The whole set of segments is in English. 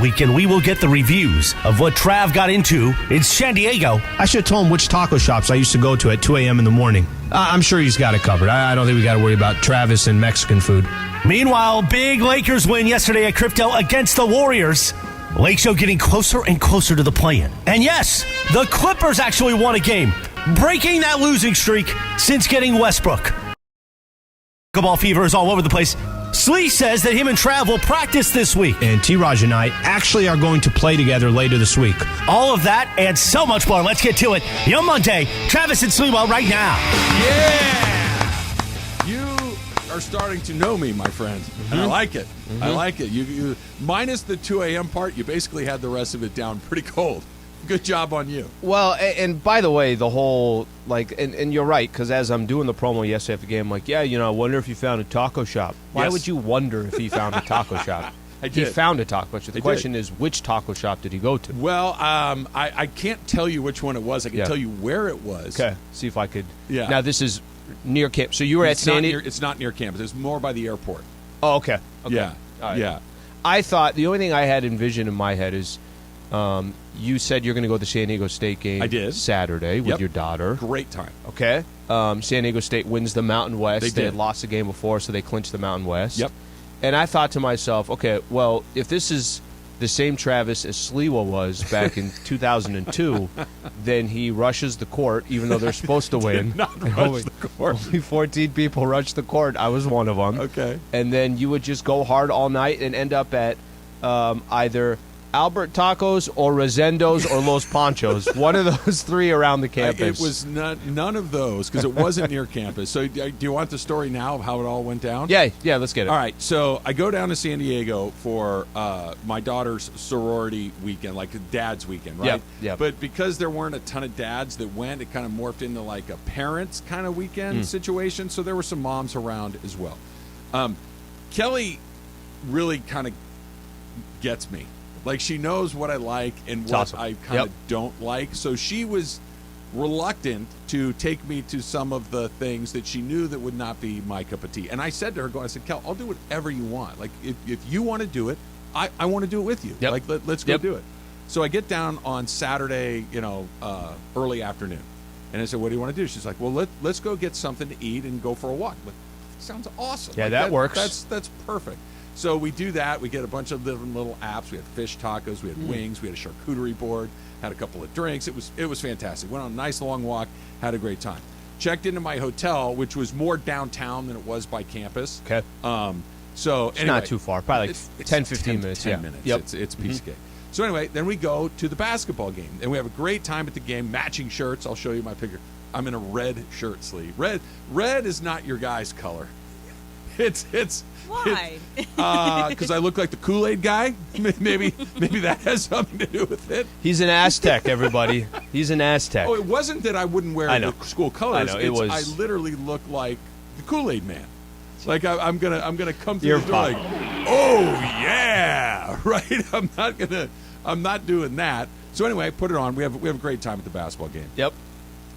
weekend, we will get the reviews of what Trav got into in San Diego. I should have told him which taco shops I used to go to at 2 a.m. in the morning. I'm sure he's got it covered. I don't think we got to worry about Travis and Mexican food. Meanwhile, big Lakers win yesterday at Crypto against the Warriors. Lake Show getting closer and closer to the play-in. And yes, the Clippers actually won a game, breaking that losing streak since getting Westbrook. Basketball fever is all over the place. Slee says that him and Trav will practice this week. And T-Raj and I actually are going to play together later this week. All of that and so much more. Let's get to it. Young Monday, Travis and Sliwa right now. Yeah! You are starting to know me, my friend. And I like it. I like it. You minus the 2 a.m. part, you basically had the rest of it down pretty cold. Good job on you. Well, and by the way, the whole, and you're right, because as I'm doing the promo yesterday after the game, I'm like, yeah, I wonder if you found a taco shop. Why would you wonder if he found a taco shop? I did. He found a taco shop. The question is, which taco shop did he go to? Well, I can't tell you which one it was. I can tell you where it was. Okay. See if I could. Yeah. Now, this is near camp. So you were at San Diego? It's not near campus. It's more by the airport. Oh, okay. Yeah. Right. Yeah. I thought, the only thing I had envisioned in my head is, you said you're going to go to the San Diego State game. I did. Saturday with your daughter. Great time. Okay. San Diego State wins the Mountain West. They had did. lost the game before, so they clinched the Mountain West. Yep. And I thought to myself, okay, well, if this is the same Travis as Sliwa was back in 2002, then he rushes the court, even though they're supposed to win. Did not rush the court. Only 14 people rushed the court. I was one of them. Okay. And then you would just go hard all night and end up at either Albert Tacos or Rosendo's or Los Panchos. One of those three around the campus. It was none of those because it wasn't near campus. So do you want the story now of how it all went down? Yeah, let's get it. All right, so I go down to San Diego for my daughter's sorority weekend, like a dad's weekend, right? Yeah. But because there weren't a ton of dads that went, it kind of morphed into like a parents kind of weekend situation. So there were some moms around as well. Kelly really kind of gets me. Like, she knows what I like and what awesome. I kind of don't like. So she was reluctant to take me to some of the things that she knew that would not be my cup of tea. And I said to her, I said, Kel, I'll do whatever you want. Like, if you want to do it, I want to do it with you. Yep. Like, let's go do it. So I get down on Saturday, early afternoon. And I said, what do you want to do? She's like, well, let's go get something to eat and go for a walk. Like, sounds awesome. Yeah, like, that works. That's perfect. So we do that. We get a bunch of different little apps. We had fish tacos. We had wings. We had a charcuterie board. Had a couple of drinks. It was fantastic. Went on a nice long walk. Had a great time. Checked into my hotel, which was more downtown than it was by campus. Okay. So It's anyway, not too far. Probably like 10, 15 minutes. 10 minutes. Yep. It's a piece of cake. So anyway, then we go to the basketball game. And we have a great time at the game. Matching shirts. I'll show you my picture. I'm in a red shirt sleeve. Red is not your guy's color. It's why? Because I look like the Kool-Aid guy. Maybe that has something to do with it. He's an Aztec, everybody. He's an Aztec. Oh, it wasn't that I wouldn't wear the school colors. I know. I literally look like the Kool-Aid man. Like I'm gonna come through the door like, oh yeah, right. I'm not doing that. So anyway, put it on. We have a great time at the basketball game. Yep.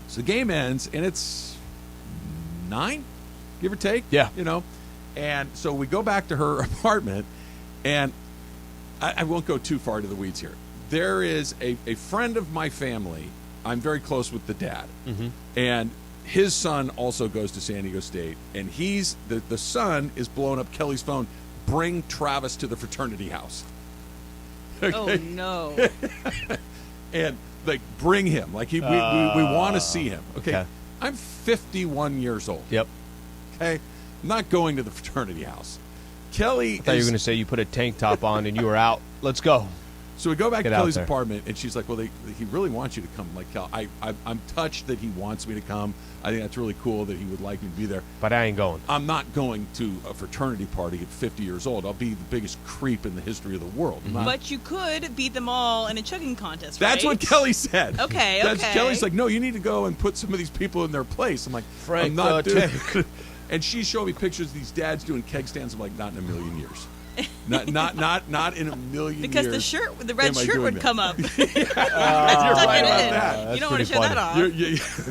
So the game ends and it's 9, give or take. Yeah. And so we go back to her apartment, and I won't go too far to the weeds here. There is a friend of my family. I'm very close with the dad, and his son also goes to San Diego State, and the son is blowing up Kelly's phone. Bring Travis to the fraternity house. Okay? Oh no! And bring him. We want to see him. Okay? I'm 51 years old. Yep. Okay. I'm not going to the fraternity house. Kelly I thought you were going to say you put a tank top on and you were out. Let's go. So we go back Get to out Kelly's there. apartment, and she's like, well, he really wants you to come. Like, Kel, I'm touched that he wants me to come. I think that's really cool that he would like me to be there. But I ain't going. I'm not going to a fraternity party at 50 years old. I'll be the biggest creep in the history of the world. But you could beat them all in a chugging contest, right? That's what Kelly said. Okay. Kelly's like, no, you need to go and put some of these people in their place. I'm like, Frank I'm not the doing Tank. And she showed me pictures of these dads doing keg stands. I'm like, not in a million years. Not in a million because years. Because the red am I shirt doing would that. come up. You're right about that. You don't want to show funny. that off.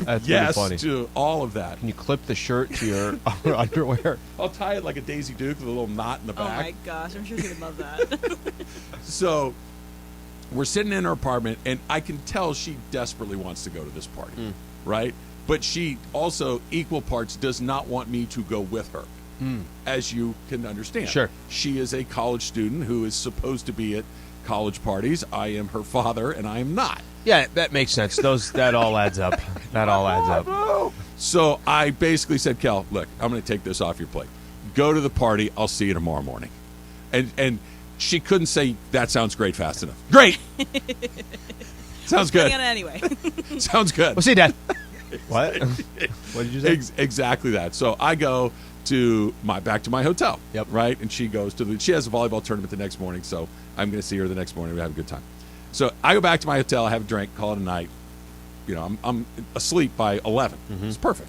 That's yes pretty funny. to all of that. Can you clip the shirt to your underwear? I'll tie it like a Daisy Duke with a little knot in the Oh back. my gosh, I'm sure she would love that. So we're sitting in her apartment, and I can tell she desperately wants to go to this party, right? But she also, equal parts, does not want me to go with her, as you can understand. Sure. She is a college student who is supposed to be at college parties. I am her father, and I am not. Yeah, that makes sense. That all adds up. That all adds up. So I basically said, Kel, look, I'm going to take this off your plate. Go to the party. I'll see you tomorrow morning. And she couldn't say, that sounds great fast enough. Great. Sounds good. On it anyway. Sounds good. We'll see, Dad. What? What did you say? Exactly that. So I go to back to my hotel. Yep. Right? And she goes she has a volleyball tournament the next morning, so I'm going to see her the next morning. We have a good time. So I go back to my hotel, have a drink, call it a night. You know, I'm asleep by 11. It's perfect.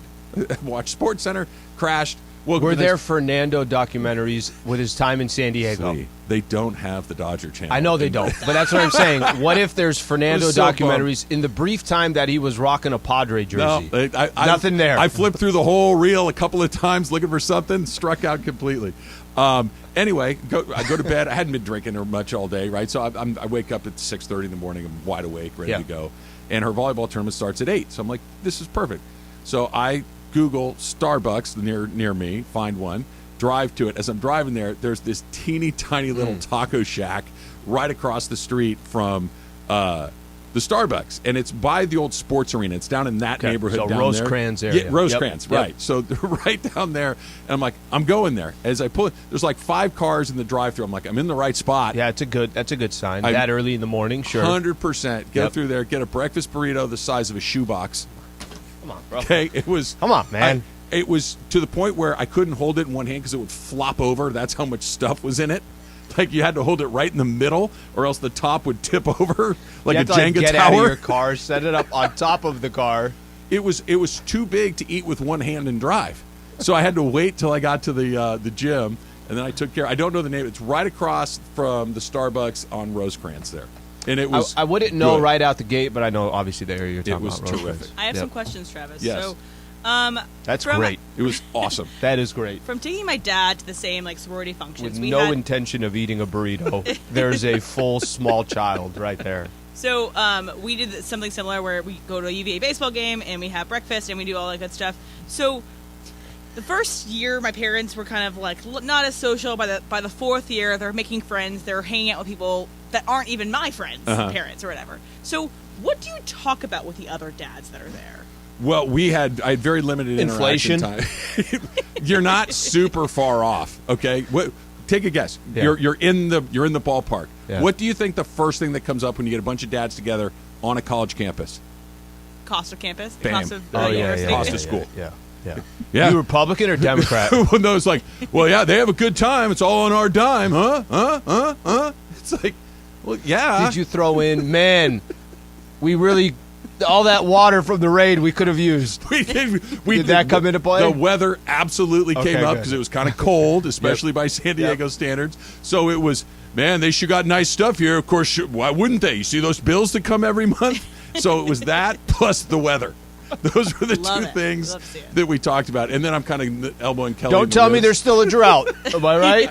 Watch Sports Center, crashed. Were there Fernando documentaries with his time in San Diego? They don't have the Dodger channel. I know they don't, but that's what I'm saying. What if there's Fernando So documentaries in the brief time that he was rocking a Padre jersey? No, Nothing there. I flipped through the whole reel a couple of times looking for something, struck out completely. Anyway, I go to bed. I hadn't been drinking much all day, right? So I wake up at 6:30 in the morning. I'm wide awake, ready to go. And her volleyball tournament starts at 8. So I'm like, this is perfect. So I Google Starbucks near me, find one, drive to it. As I'm driving there, there's this teeny tiny little taco shack right across the street from the Starbucks, and it's by the old sports arena. It's down in that neighborhood. So down Rosecrans there. area. Yeah, Rosecrans, right. So right down there, and I'm like, I'm going there. As I pull it, there's like 5 cars in the drive-thru. I'm like, I'm in the right spot. Yeah, that's a good sign. That early in the morning, sure. 100%. Go through there, get a breakfast burrito the size of a shoebox. Come on, bro. Okay, it was. Come on, man. It was to the point where I couldn't hold it in one hand because it would flop over. That's how much stuff was in it. Like you had to hold it right in the middle, or else the top would tip over like a Jenga get tower. Out of your car, set it up on top of the car. It was too big to eat with one hand and drive, so I had to wait till I got to the gym, and then I took care. I don't know the name. It's right across from the Starbucks on Rosecrans there, and it was. I wouldn't know good. right out the gate, but I know obviously the area you're talking about. It was terrific. I have some questions, Travis. Yes. So, That's great. It was awesome. That is great. From taking my dad to the same sorority functions, With we no had, intention of eating a burrito, there's a full small child right there. So we did something similar where we go to a UVA baseball game and we have breakfast and we do all that good stuff. So the first year, my parents were kind of not as social. By the 4th year, they're making friends. They're hanging out with people that aren't even my friends, parents or whatever. So what do you talk about with the other dads that are there? Well, I had very limited Inflation? interaction time. You're not super far off. Okay, take a guess. Yeah. You're in the ballpark. Yeah. What do you think the first thing that comes up when you get a bunch of dads together on a college campus? Cost of campus, Bam. cost of University. Cost of school. Yeah. You Republican or Democrat? Well, no, it's like, well, yeah, they have a good time. It's all on our dime, huh? It's like, well, yeah. Did you throw in, man? We really. All that water from the rain we could have used. Did that come into play? The weather absolutely came up good. because it was kind of cold, especially by San Diego standards. So it was, man, they sure got nice stuff here. Of course, why wouldn't they? You see those bills that come every month? So it was that plus the weather. Those were the two things that we talked about. And then I'm kind of elbowing Kelly. Don't tell me there's still a drought. Am I right?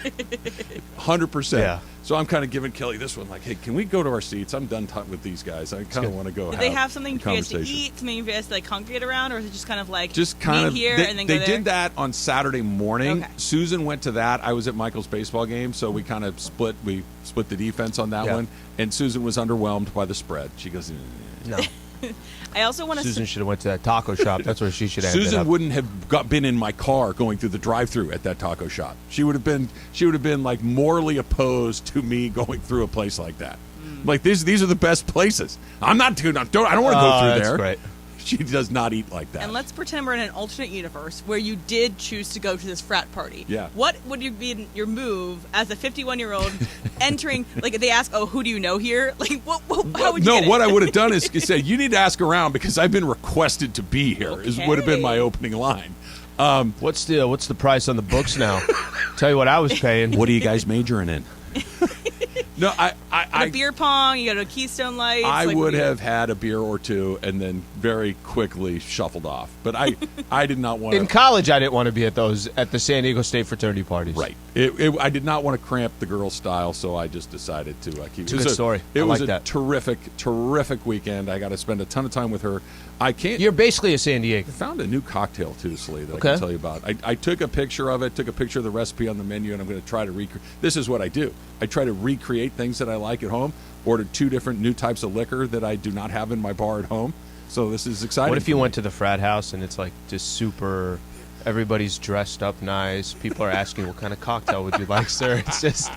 100%. Yeah. So I'm kind of giving Kelly this one, like, hey, can we go to our seats? I'm done talking with these guys. I kind of want to go. Did they have something for you guys to eat, something for you guys to congregate around, or is it just kind of meet here and then go there? They did that on Saturday morning. Okay. Susan went to that. I was at Michael's baseball game, so we kind of split. We split the defense on that one, and Susan was underwhelmed by the spread. She goes, No. I also want to. Susan should have went to that taco shop. That's where she should have. Susan wouldn't have been in my car going through the drive-thru at that taco shop. She would have been like morally opposed to me going through a place like that. Like these are the best places. I'm not doing. I don't want to go through there. Great. She does not eat like that. And let's pretend we're in an alternate universe where you did choose to go to this frat party. Yeah. What would be your move as a 51-year-old entering? Like they ask, "Oh, who do you know here?" Like, how would you get it? What I would have done is said, "You need to ask around because I've been requested to be here." Would have been my opening line. What's the price on the books now? Tell you what I was paying. What are you guys majoring in? No, I go to beer pong, you go to Keystone Lights. I would have had a beer or two and then very quickly shuffled off. But I did not want to. In college, I didn't want to be at the San Diego State fraternity parties. Right. I did not want to cramp the girls' style, so I just decided to keep it. It's a good story. It was like a that. terrific weekend. I got to spend a ton of time with her. You're basically a San Diego. I found a new cocktail, too, Slee, that I Okay. can tell you about. I took a picture of it, took a picture of the recipe on the menu, and I'm going to try to recreate. This is what I do. I try to recreate things that I like at home. Ordered 2 different new types of liquor that I do not have in my bar at home. So this is exciting. What if you went to the frat house and it's like just super, everybody's dressed up nice. People are asking, what kind of cocktail would you like, sir? It's just...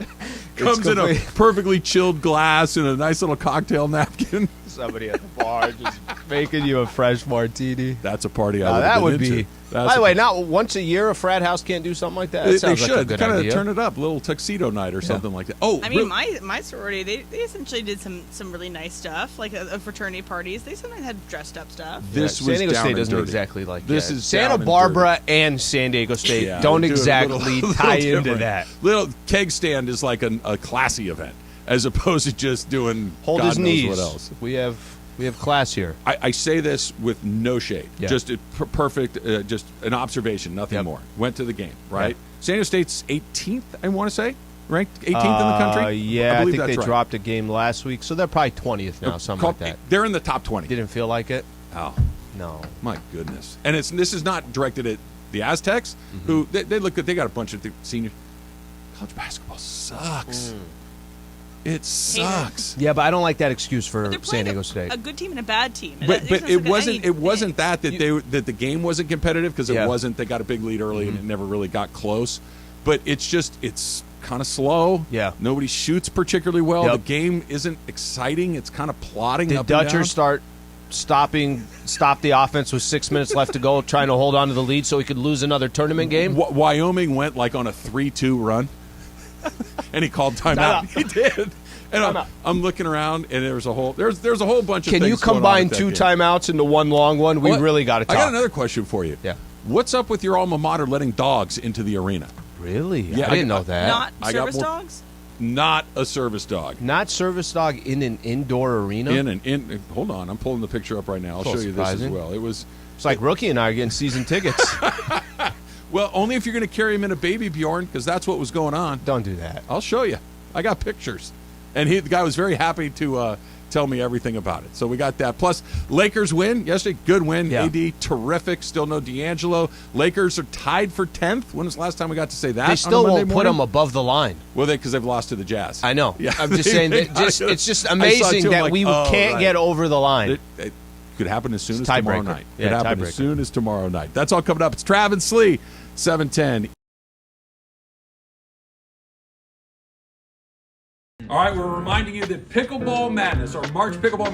Comes in a perfectly chilled glass and a nice little cocktail napkin. Somebody at the bar just making you a fresh martini. That's a party That would into. be. By the way, not once a year a frat house can't do something like that. That They sounds like a should good kind of idea. turn it up, a little tuxedo night or something like that. Oh, I mean, my sorority, they essentially did some really nice stuff, like fraternity parties. They sometimes had dressed up stuff. This San was Diego down State and doesn't dirty. exactly like This that. is Santa down and Barbara and San Diego State Yeah, don't they do it a exactly little tie into different. that. Little keg stand is like a classy event, as opposed to just doing Hold God his knows knees. what else. We have class here. I say this with no shade. Yeah. Just a perfect, just an observation, nothing Yep. more. Went to the game, right? Yeah. San Diego State's 18th, I want to say, ranked 18th in the country. Yeah, I believe think that's they right. dropped a game last week, so they're probably 20th now, something like that. They're in the top 20. Didn't feel like it? Oh, No. my goodness! And this is not directed at the Aztecs, Mm-hmm. who they look good. They got a bunch of seniors. College basketball sucks. It sucks. Yeah, but I don't like that excuse for They're San playing Diego State. a good team and a bad team. But it wasn't that You- that the game wasn't competitive because it Yeah. wasn't. They got a big lead early and it never really got close. But it's kind of slow. Yeah. Nobody shoots particularly well. Yep. The game isn't exciting. It's kind of plodding Did up and Dutcher down. stop the offense with 6 minutes left to go, trying to hold on to the lead so he could lose another tournament game? Wyoming went like on a 3-2 run, and he called timeout. He did. And I'm looking around, and there's a whole bunch of Can things you going on combine with that 2 game. timeouts into one long one? We Well, really got to talk. I got another question for you. Yeah. What's up with your alma mater letting dogs into the arena? Really? Yeah, I didn't know that. Not I got service more- dogs? Not a service dog. Not service dog in an indoor arena? Hold on, I'm pulling the picture up right now. I'll Little show you this as surprising. well. It was It's like Rookie and I are getting season tickets. well, only if you're going to carry him in a baby Bjorn, because that's what was going on. Don't do that. I'll show you. I got pictures, and the guy was very happy to tell me everything about it. So we got that. Plus, Lakers win yesterday. Good win. Yeah. AD terrific. Still no D'Angelo. Lakers are tied for 10th. When was the last time we got to say that? They on a still Monday won't put morning? them above the line. Well, because they've lost to the Jazz. I know. Yeah. I'm just saying that it's just I saw it amazing too. I'm that like, we oh, can't right. get over the line. It could happen as soon It's as tomorrow tiebreaker. night. Yeah, It happen tiebreaker. as soon as tomorrow night. That's all coming up. It's Trav and Slee, 710. All right, we're reminding you that Pickleball Madness, or March Pickleball